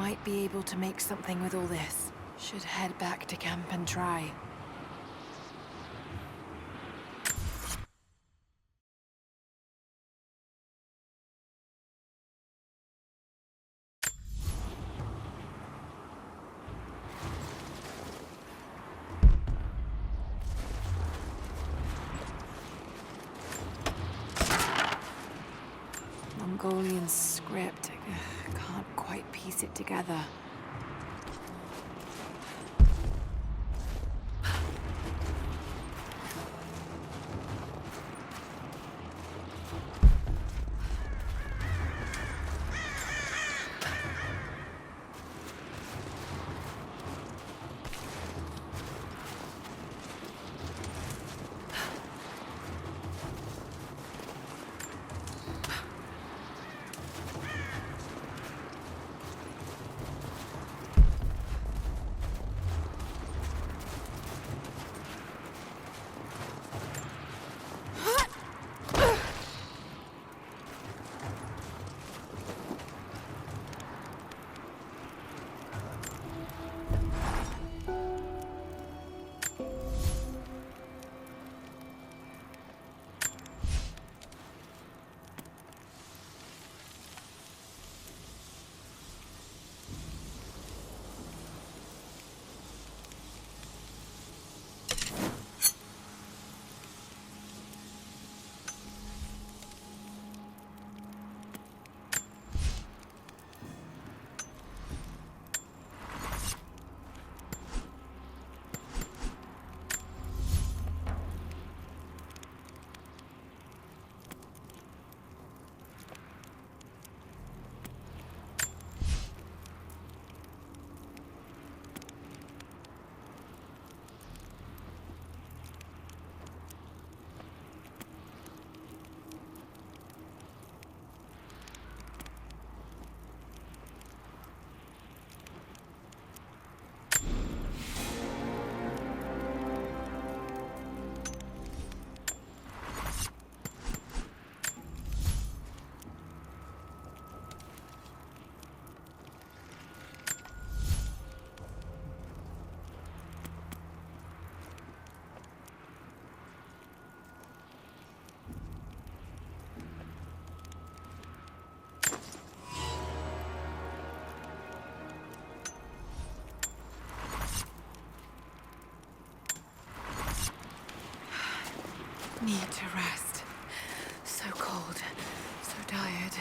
might be able to make something with all this. Should head back to camp and try. Mongolian script. I can't quite piece it together. Need to rest. So cold, so tired.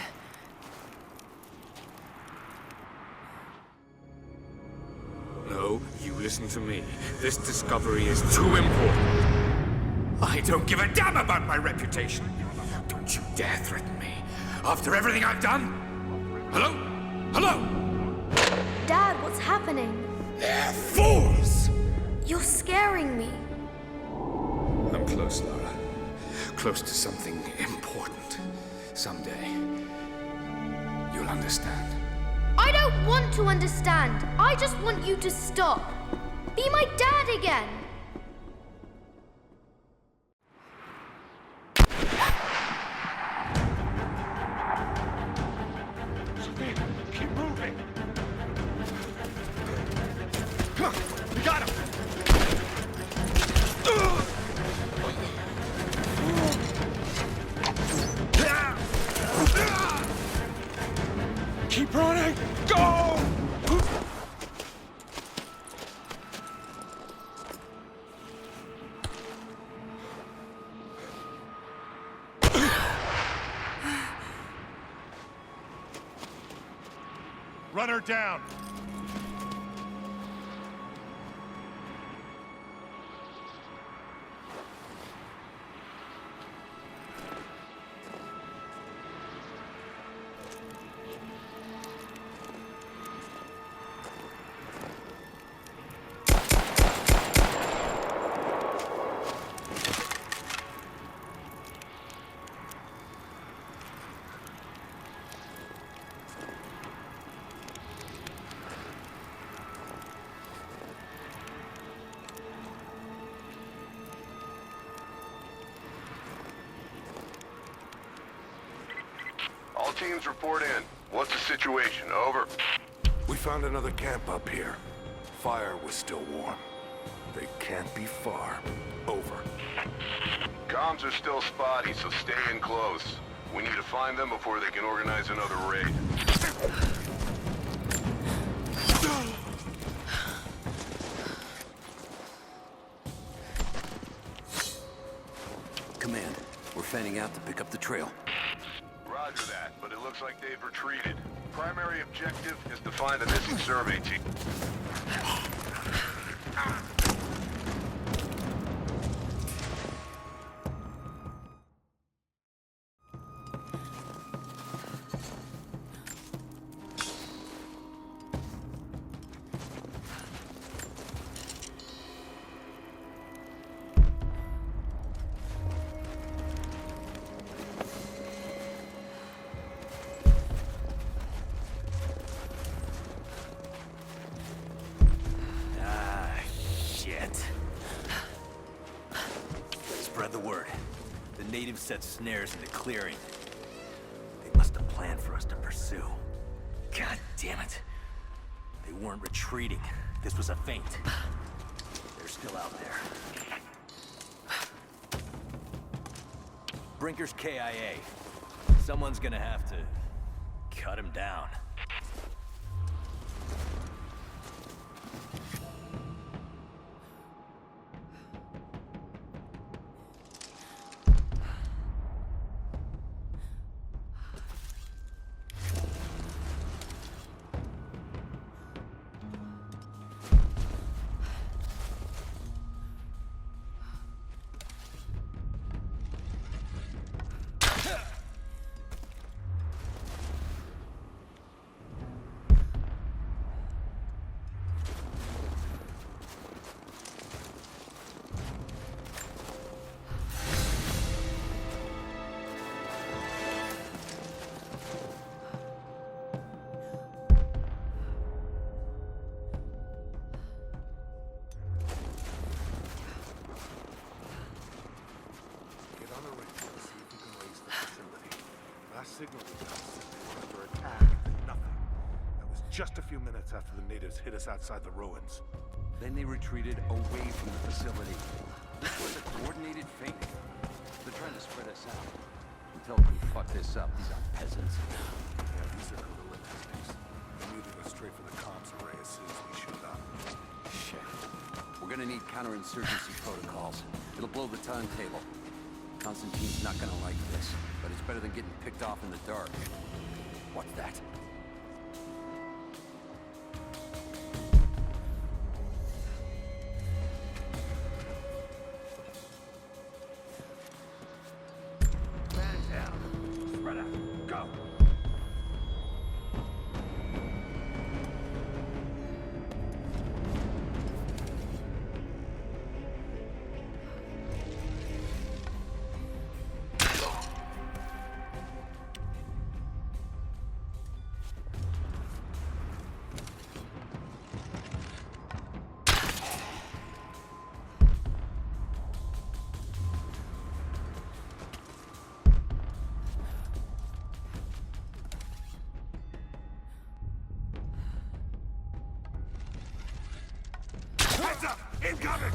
No, you listen to me. This discovery is too important. I don't give a damn about my reputation. Don't you dare threaten me. After everything I've done? Hello? Hello? Dad, what's happening? They're fools! You're scaring me. I'm close, Lara. Close to something important. Someday, you'll understand. I don't want to understand. I just want you to stop. Be my dad again. Keep moving! We got him! Keep running! Go! Run her down! All teams report in. What's the situation? Over. We found another camp up here. Fire was still warm. They can't be far. Over. Comms are still spotty, so stay in close. We need to find them before they can organize another raid. Command, we're fanning out to pick up the trail. Roger that, but it looks like they've retreated. Primary objective is to find the missing survey team. Spread the word. The natives set snares in the clearing. They must have planned for us to pursue. God damn it. They weren't retreating. This was a feint. They're still out there. Brinker's KIA. Someone's gonna have to cut him down. Signal we got said they were under attack, then nothing. That was just a few minutes after the natives hit us outside the ruins. Then they retreated away from the facility. This was a coordinated feint. They're trying to spread us out. Until we fuck this up, these are peasants. Yeah, these are guerrilla tactics. They knew to go straight for the comms array as soon as we showed up. Shit. We're gonna need counterinsurgency protocols. It'll blow the timetable. Constantine's not gonna like this, but it's better than getting picked off in the dark. What's that? Man down. Spread out. Go. Heads up! Incoming!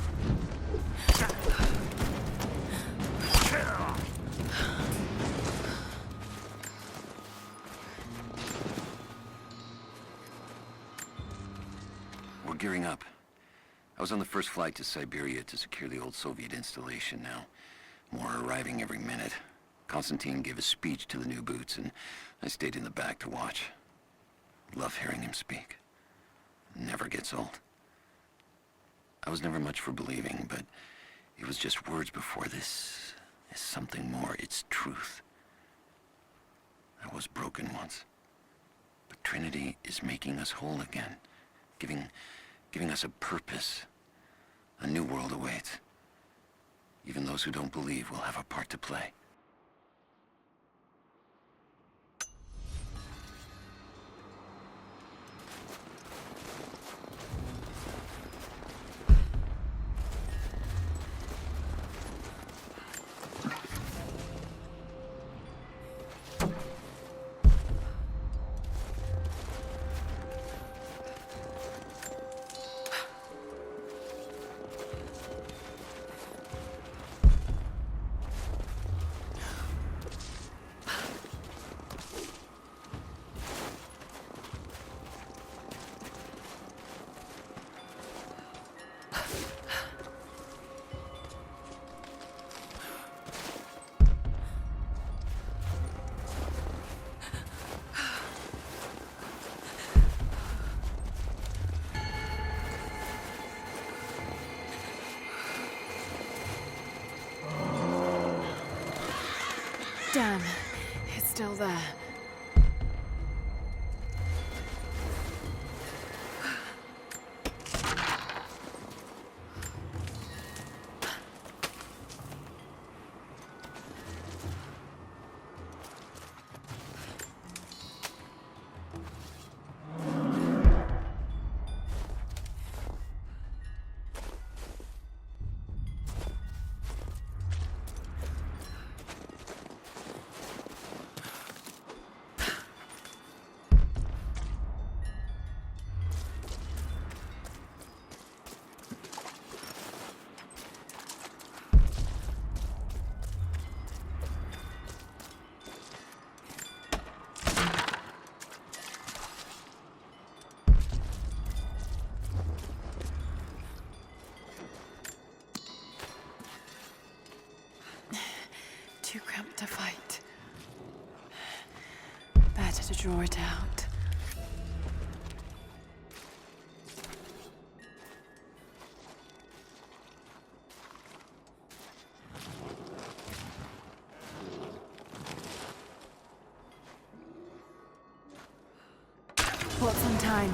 We're gearing up. I was on the first flight to Siberia to secure the old Soviet installation now. More are arriving every minute. Constantine gave a speech to the new boots, and I stayed in the back to watch. Love hearing him speak. Never gets old. I was never much for believing, but it was just words before. This is something more. It's truth. I was broken once. But Trinity is making us whole again. Giving us a purpose. A new world awaits. Even those who don't believe will have a part to play. Damn, it's still there. Too cramped to fight. Better to draw it out. What's on time?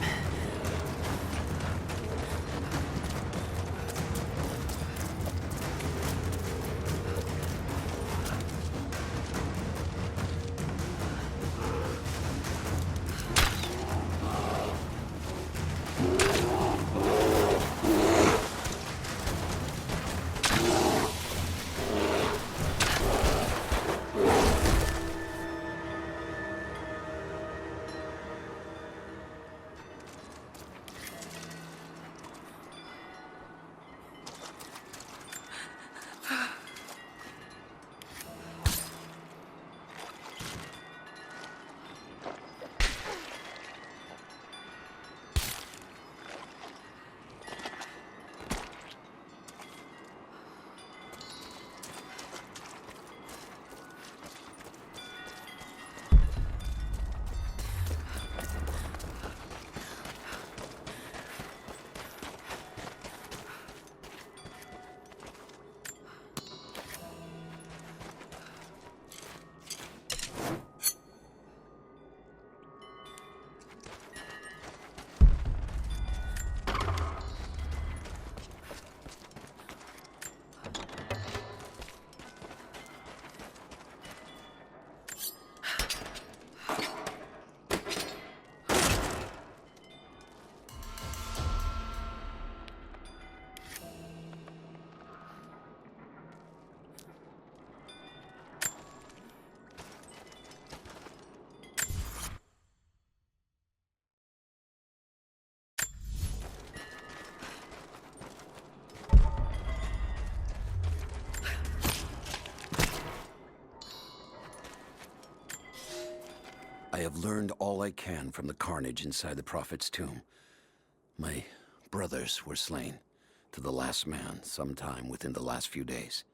I have learned all I can from the carnage inside the Prophet's tomb. My brothers were slain, to the last man, sometime within the last few days.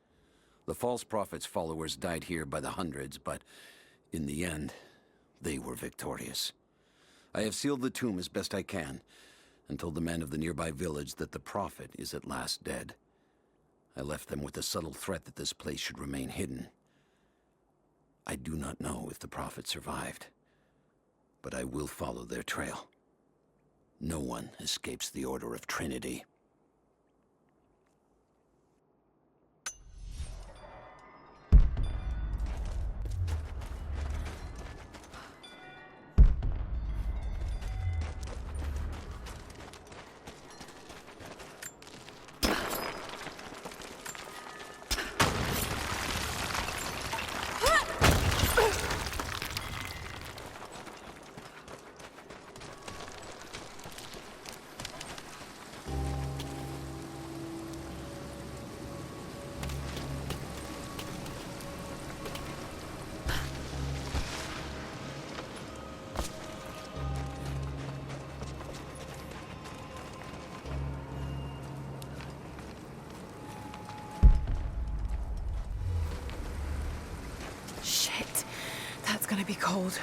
The false Prophet's followers died here by the hundreds, but in the end, they were victorious. I have sealed the tomb as best I can, and told the men of the nearby village that the Prophet is at last dead. I left them with the subtle threat that this place should remain hidden. I do not know if the Prophet survived, but I will follow their trail. No one escapes the Order of Trinity. Shit. That's gonna be cold.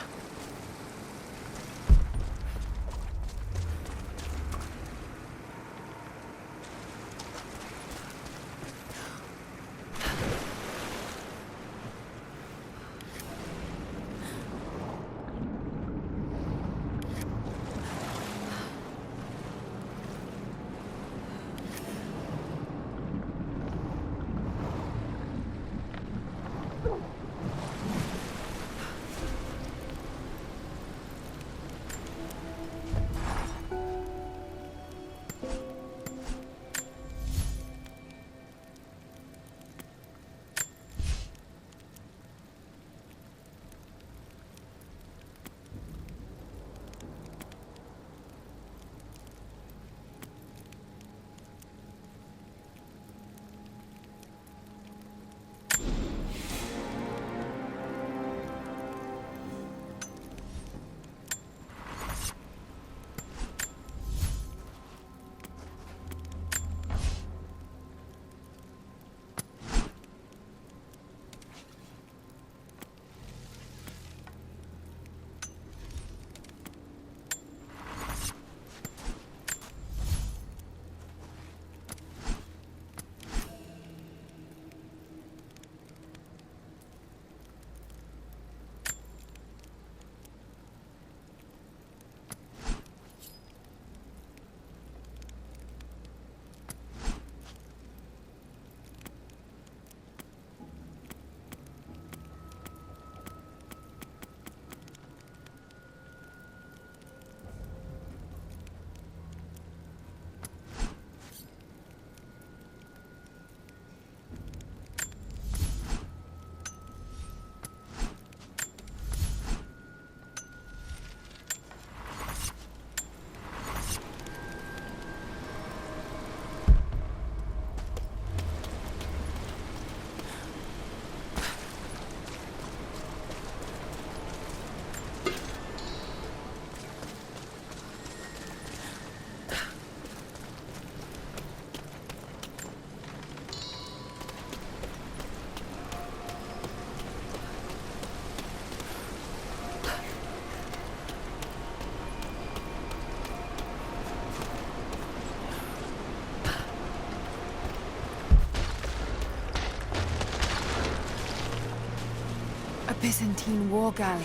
Byzantine war galley.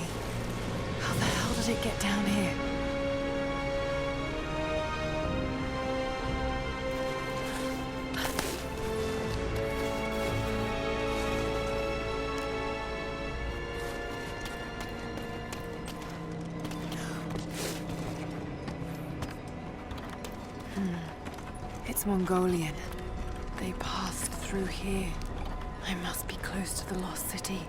How the hell did it get down here? It's Mongolian. They passed through here. I must be close to the lost city.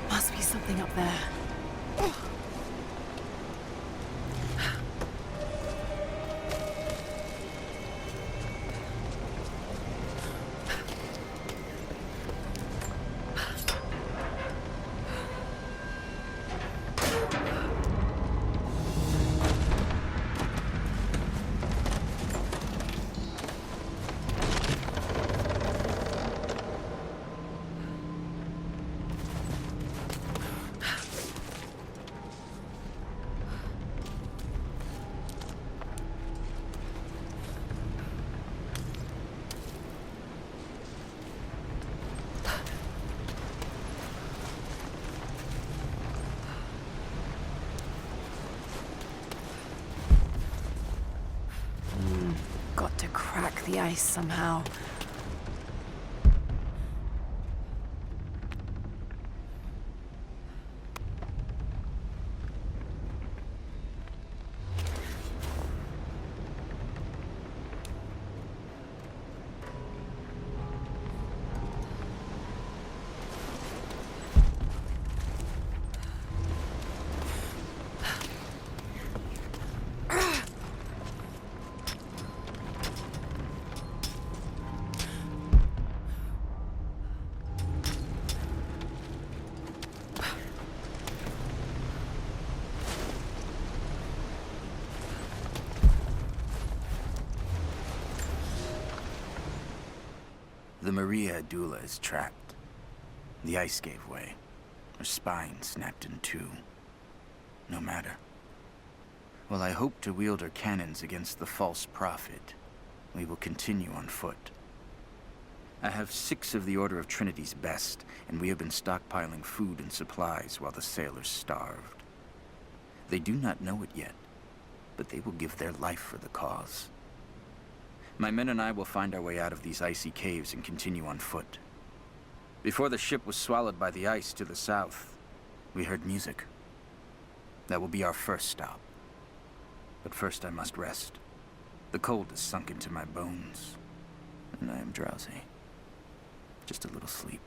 Must be something up there. Got to crack the ice somehow. The Maria Adula is trapped. The ice gave way. Her spine snapped in two. No matter. While I hope to wield her cannons against the false prophet, we will continue on foot. I have 6 of the Order of Trinity's best, and we have been stockpiling food and supplies while the sailors starved. They do not know it yet, but they will give their life for the cause. My men and I will find our way out of these icy caves and continue on foot. Before the ship was swallowed by the ice to the south, we heard music. That will be our first stop. But first I must rest. The cold has sunk into my bones, and I am drowsy. Just a little sleep.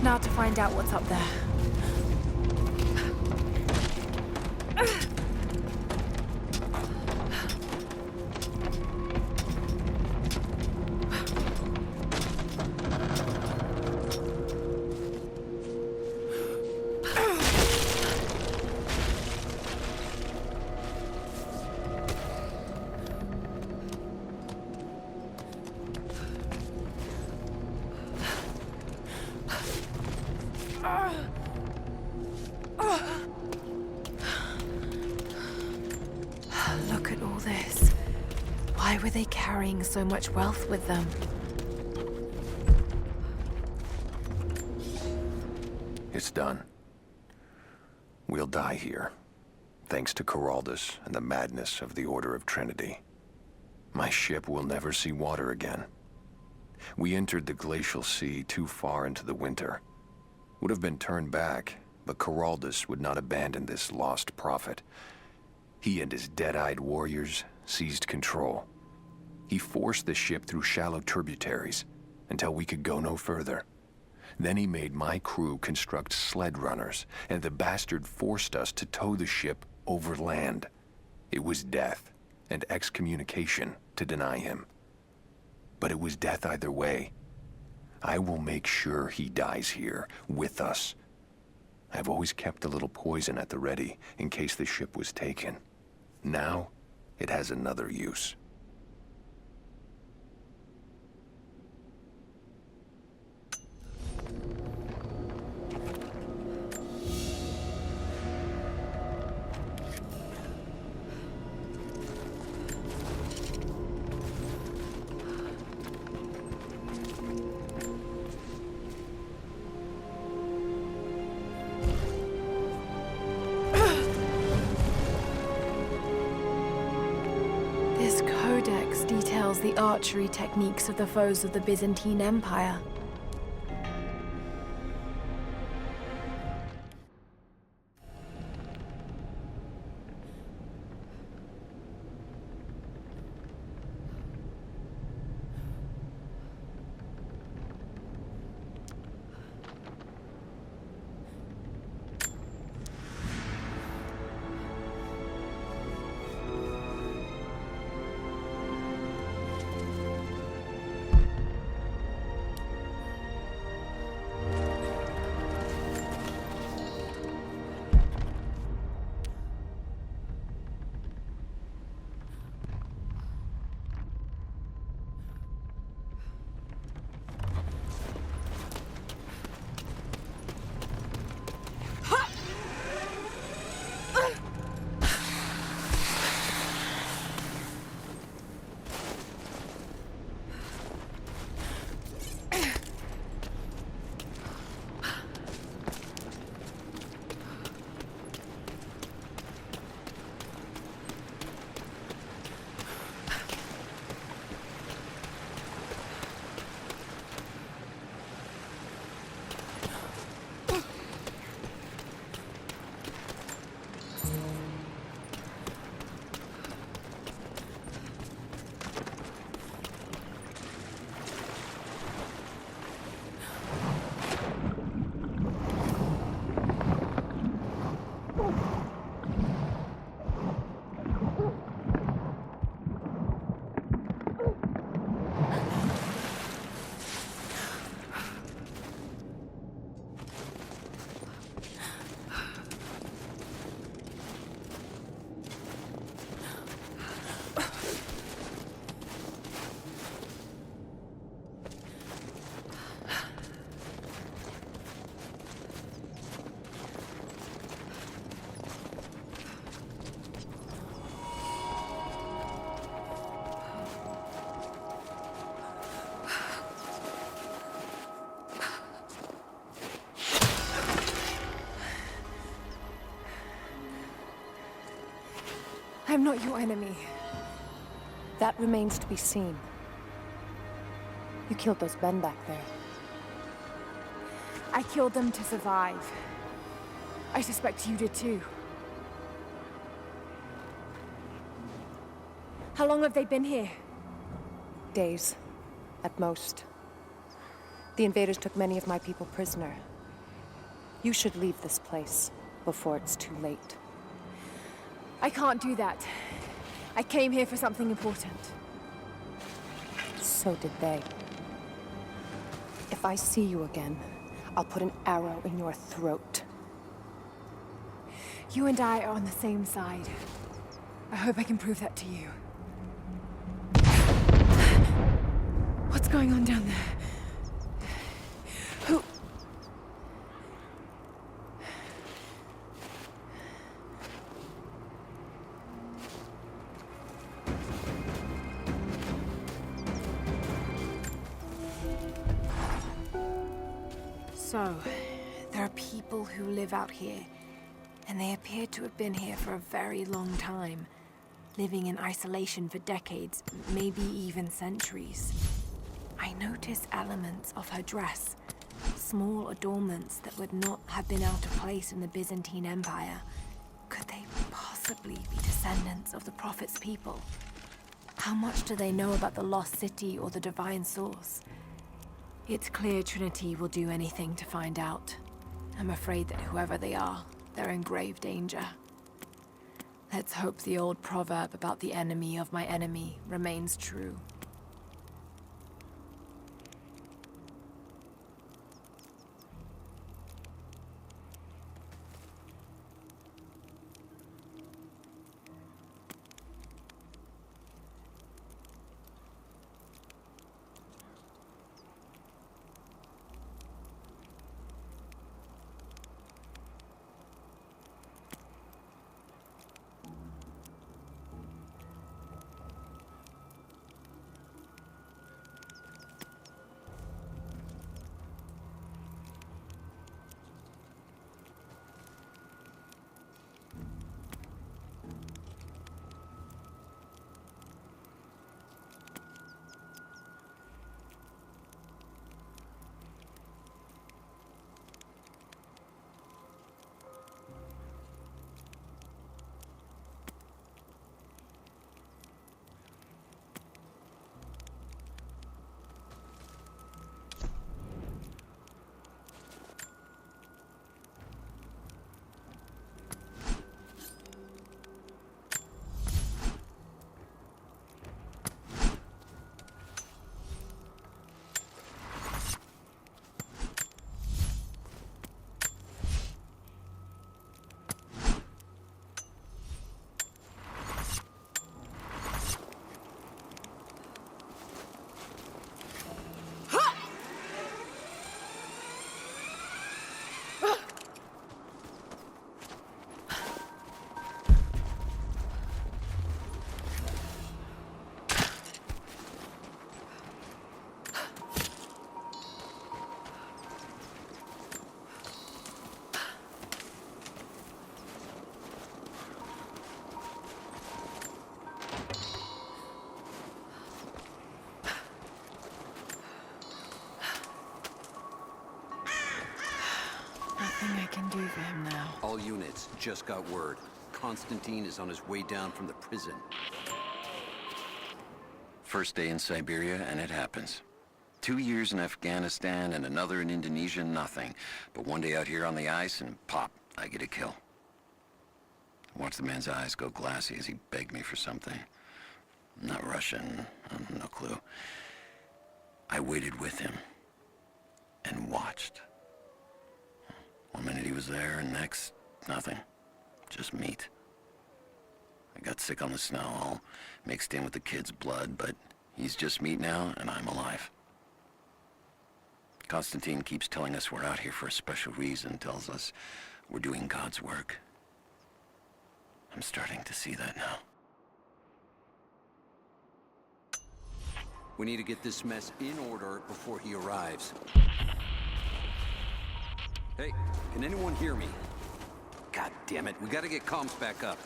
now to find out what's up there. Look at all this. Why were they carrying so much wealth with them? It's done. We'll die here, thanks to Coraldus and the madness of the Order of Trinity. My ship will never see water again. We entered the glacial sea too far into the winter. Would have been turned back, but Coraldus would not abandon this lost prophet. He and his dead-eyed warriors seized control. He forced the ship through shallow tributaries until we could go no further. Then he made my crew construct sled runners, and the bastard forced us to tow the ship over land. It was death and excommunication to deny him. But it was death either way. I will make sure he dies here, with us. I've always kept a little poison at the ready, in case the ship was taken. Now, it has another use. This codex details the archery techniques of the foes of the Byzantine Empire. I'm not your enemy. That remains to be seen. You killed those men back there. I killed them to survive. I suspect you did too. How long have they been here? Days, at most. The invaders took many of my people prisoner. You should leave this place before it's too late. I can't do that. I came here for something important. So did they. If I see you again, I'll put an arrow in your throat. You and I are on the same side. I hope I can prove that to you. What's going on down there? Who... So, there are people who live out here, and they appear to have been here for a very long time, living in isolation for decades, maybe even centuries. I notice elements of her dress, small adornments that would not have been out of place in the Byzantine Empire. Could they possibly be descendants of the Prophet's people? How much do they know about the Lost City or the Divine Source? It's clear Trinity will do anything to find out. I'm afraid that whoever they are, they're in grave danger. Let's hope the old proverb about the enemy of my enemy remains true. Nothing I can do for him now. All units, just got word. Constantine is on his way down from the prison. First day in Siberia, and it happens. 2 years in Afghanistan and another in Indonesia, nothing. But one day out here on the ice, and pop, I get a kill. I watched the man's eyes go glassy as he begged me for something. Not Russian, no clue. I waited with him and watched. One minute he was there, and next, nothing. Just meat. I got sick on the snow, all mixed in with the kid's blood, but he's just meat now, and I'm alive. Constantine keeps telling us we're out here for a special reason, tells us we're doing God's work. I'm starting to see that now. We need to get this mess in order before he arrives. Hey, can anyone hear me? God damn it, we gotta get comms back up.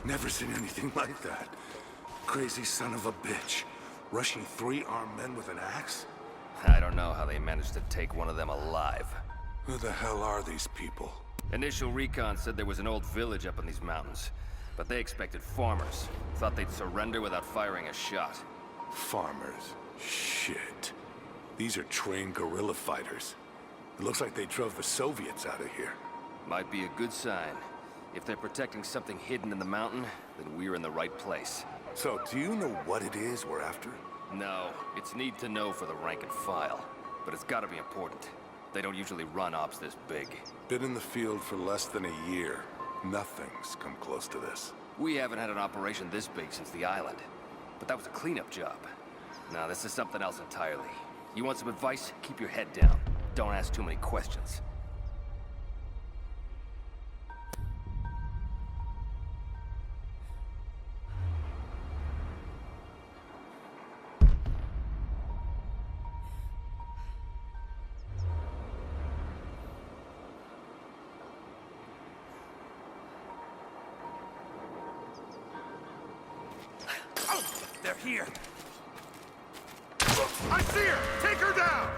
Never seen anything like that. Crazy son of a bitch. Rushing 3 armed men with an axe? I don't know how they managed to take one of them alive. Who the hell are these people? Initial recon said there was an old village up in these mountains, but they expected farmers. Thought they'd surrender without firing a shot. Farmers. Shit. These are trained guerrilla fighters. It looks like they drove the Soviets out of here. Might be a good sign. If they're protecting something hidden in the mountain, then we're in the right place. So, do you know what it is we're after? No, it's need to know for the rank and file. But it's gotta be important. They don't usually run ops this big. Been in the field for less than a year. Nothing's come close to this. We haven't had an operation this big since the island. But that was a cleanup job. Now this is something else entirely. You want some advice? Keep your head down. Don't ask too many questions. They're here! I see her! Take her down!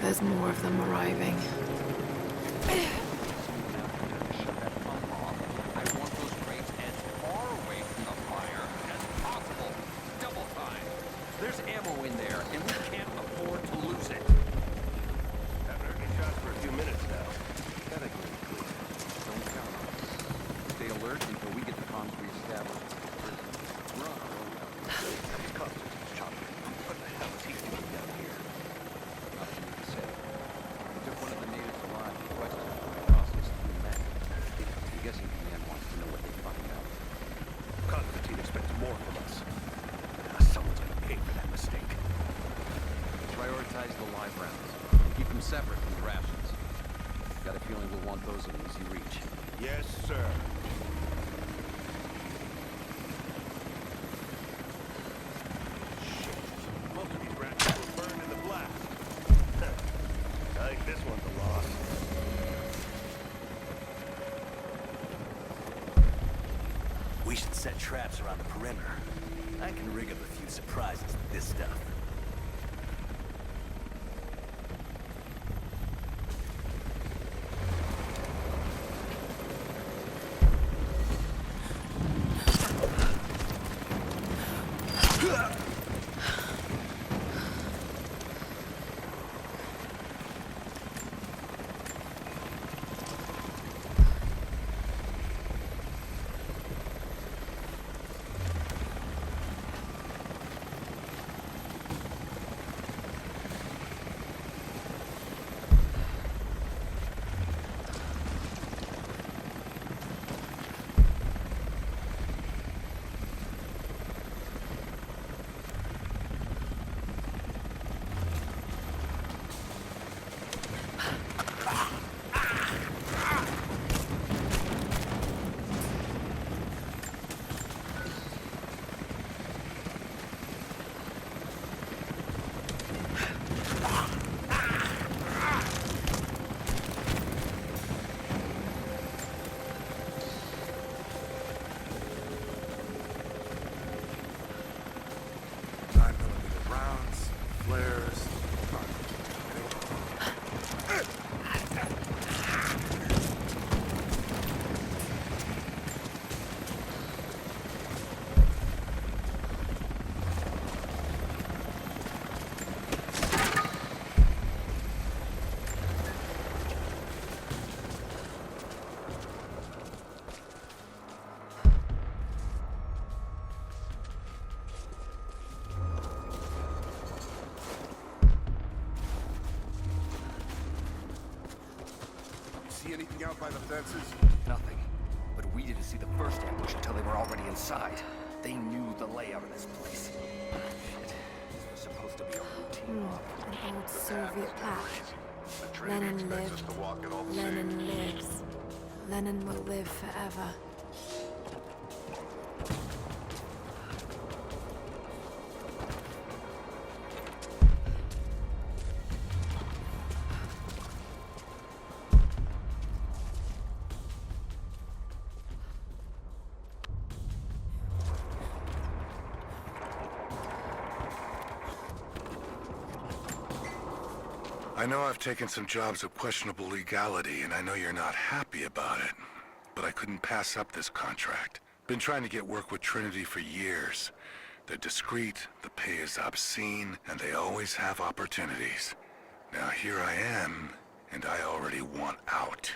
There's more of them arriving. There's ammo in there, and we can't afford to lose it. Haven't heard any shots for a few minutes now. Categorically clear. Don't count on us. Stay alert until we get the comms reestablished. We're on our own now. Constance, Chopper. What the hell is he doing down here? Nothing you can say. We took one of the natives alive and questioned him. Cost us 3 men. I'm guessing command wants to know what they found out. Constantine expects more from us. Someone's gonna pay for that mistake. Prioritize the live rounds. Keep them separate from the rations. Got a feeling we'll want those in easy reach. Yes, sir. Shit. Most of these rations were burned in the blast. I think this one's a loss. We should set traps around the perimeter. I can rig up a few surprises with this stuff. see anything out by the fences? Nothing. But we didn't see the first ambush until they were already inside. They knew the layout of this place. Shit. This was supposed to be a routine op. An old Soviet plaque. Lenin lived. Lenin lives. Lenin will live forever. I know I've taken some jobs of questionable legality, and I know you're not happy about it. But I couldn't pass up this contract. Been trying to get work with Trinity for years. They're discreet, the pay is obscene, and they always have opportunities. Now here I am, and I already want out.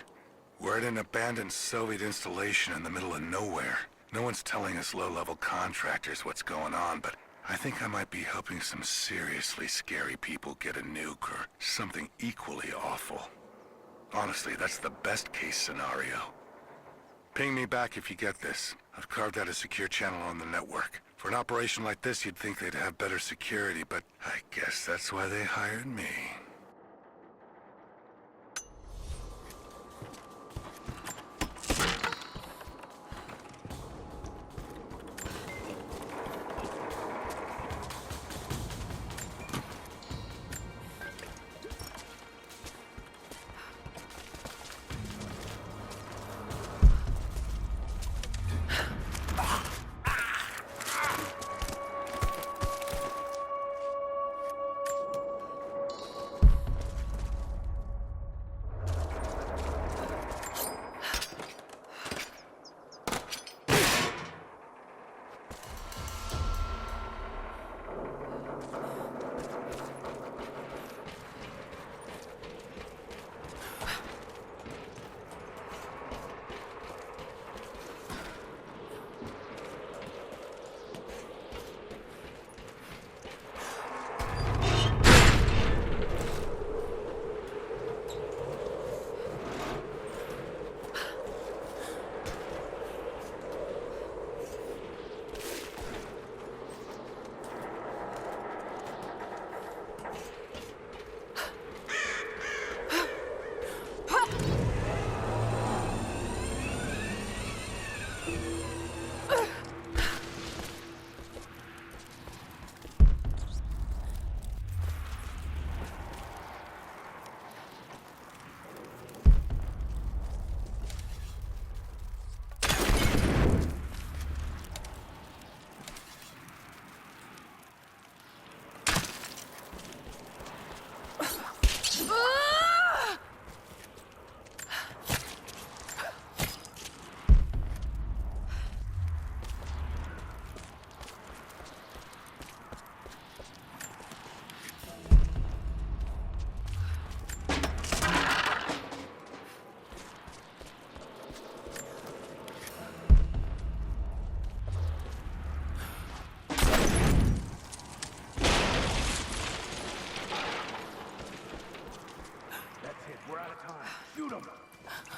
We're at an abandoned Soviet installation in the middle of nowhere. No one's telling us low-level contractors what's going on, but I think I might be helping some seriously scary people get a nuke or something equally awful. Honestly, that's the best-case scenario. Ping me back if you get this. I've carved out a secure channel on the network. For an operation like this, you'd think they'd have better security, but I guess that's why they hired me.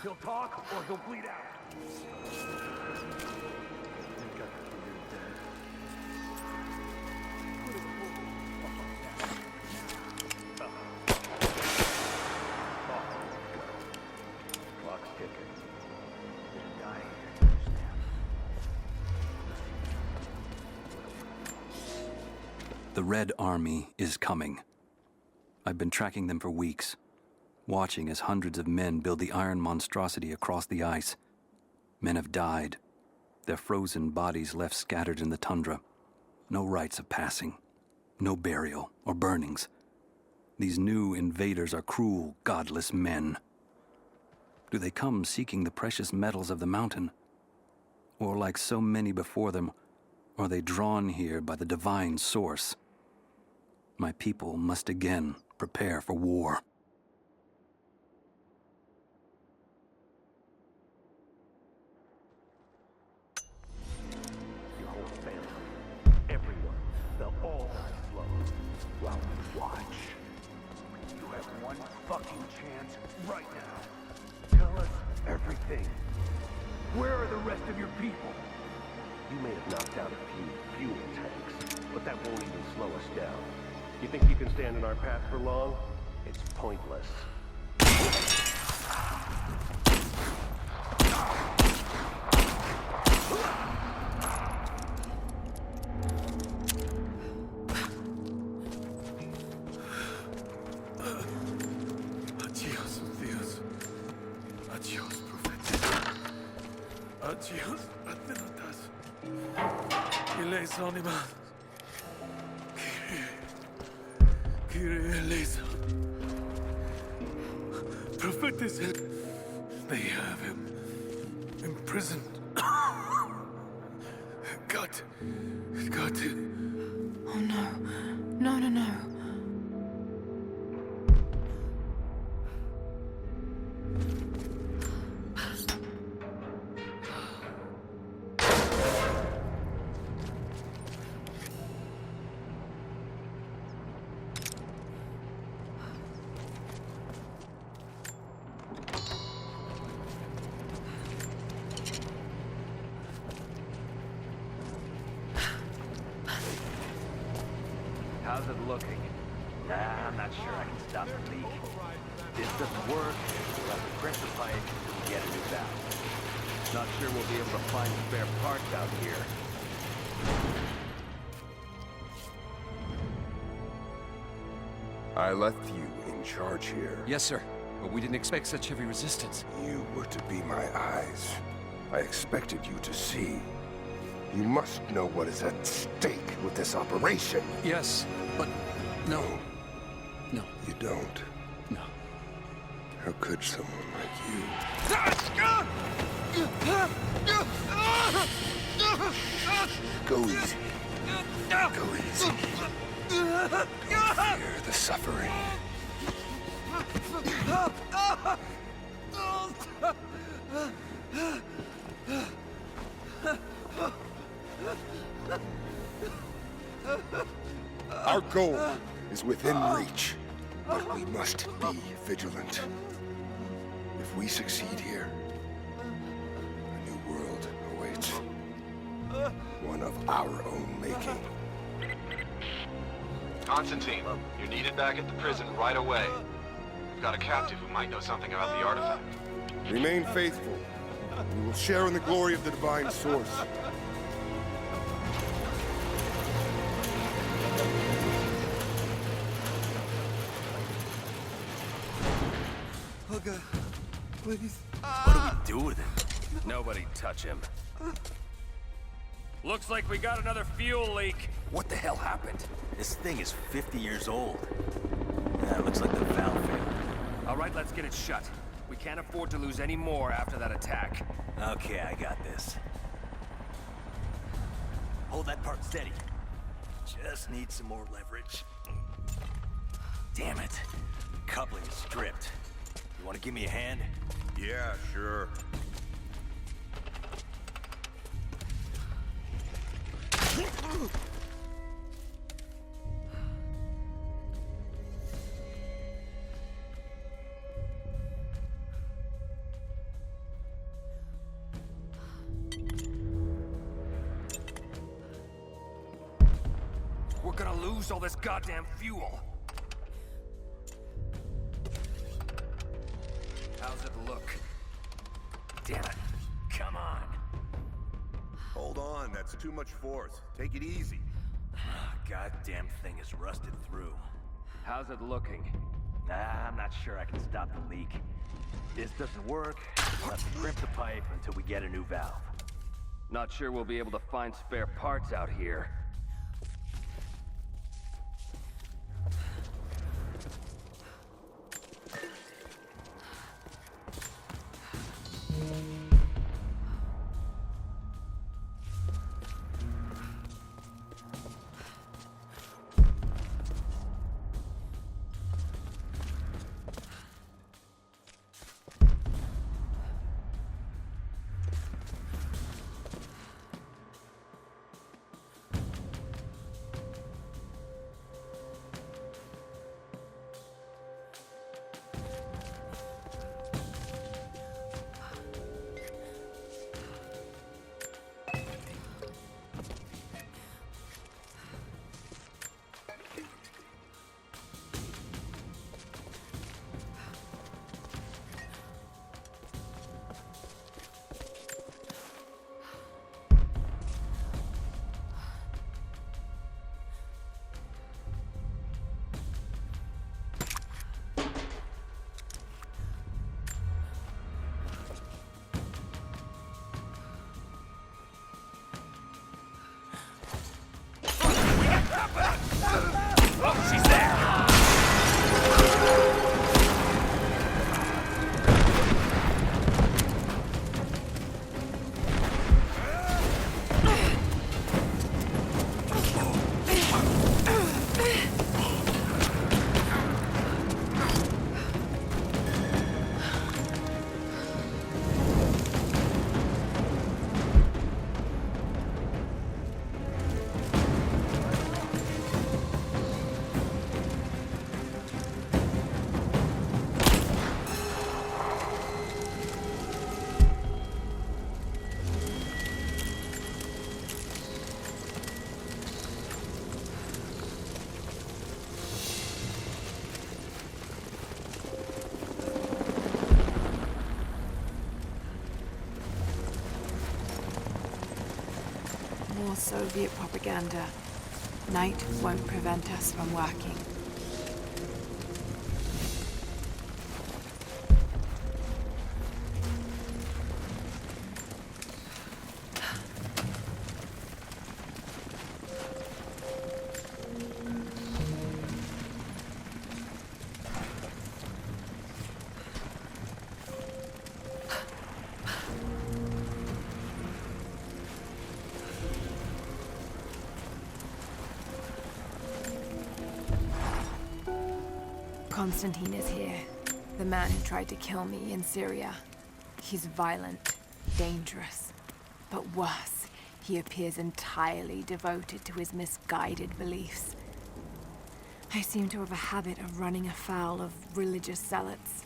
He'll talk or he'll bleed out. Clock's ticking. Didn't die here. The Red Army is coming. I've been tracking them for weeks, watching as hundreds of men build the iron monstrosity across the ice. Men have died, their frozen bodies left scattered in the tundra. No rites of passing, no burial or burnings. These new invaders are cruel, godless men. Do they come seeking the precious metals of the mountain? Or like so many before them, are they drawn here by the divine source? My people must again prepare for war. Your whole family, everyone, they'll all die slow while we watch. You have one fucking chance right now. tell us everything. Where are the rest of your people? You may have knocked out a few fuel tanks, but that won't even slow us down. You think you can stand in our path for long? It's pointless. Adios, Dios. Adios, Prophet. Adios, Atlantas. Eleison, Iman. Kyrie eleison. Prophet is it. They have him imprisoned. Got it. Oh no. No, no, no. How's it looking? Nah, I'm not sure I can stop the leak. This doesn't work. We'll have to crimp the pipe until we get a new valve. Not sure we'll be able to find spare parts out here. I left you in charge here. Yes, sir. But we didn't expect such heavy resistance. You were to be my eyes. I expected you to see. You must know what is at stake with this operation. Yes, but no. No. You don't. No. How could someone like you? Go easy. Go easy. Don't fear the suffering. Our goal is within reach, but we must be vigilant. If we succeed here, a new world awaits. One of our own making. Constantine, you're needed back at the prison right away. We've got a captive who might know something about the artifact. Remain faithful. We will share in the glory of the divine source. Oh God, please. What do we do with him? Nobody touch him. Looks like we got another fuel leak. What the hell happened? This thing is 50 years old. Yeah, it looks like the valve failed. All right, let's get it shut. We can't afford to lose any more after that attack. Okay, I got this. Hold that part steady. Just need some more leverage. Damn it. Coupling is stripped. You want to give me a hand? Yeah, sure. We're gonna lose all this goddamn fuel. How's it look? Damn it. Come on. Hold on, that's too much force. Take it easy. Goddamn thing is rusted through. How's it looking? I'm not sure I can stop the leak. This doesn't work. We'll have to crimp the pipe until we get a new valve. Not sure we'll be able to find spare parts out here. Soviet propaganda. Night won't prevent us from working. Constantine is here. The man who tried to kill me in Syria. He's violent, dangerous. But worse, he appears entirely devoted to his misguided beliefs. I seem to have a habit of running afoul of religious zealots.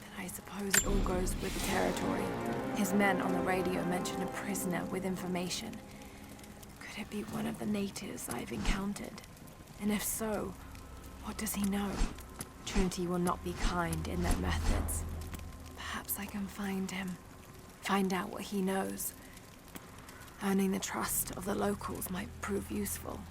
But I suppose it all goes with the territory. His men on the radio mentioned a prisoner with information. Could it be one of the natives I've encountered? And if so, what does he know? Trinity will not be kind in their methods. Perhaps I can find him. Find out what he knows. Earning the trust of the locals might prove useful.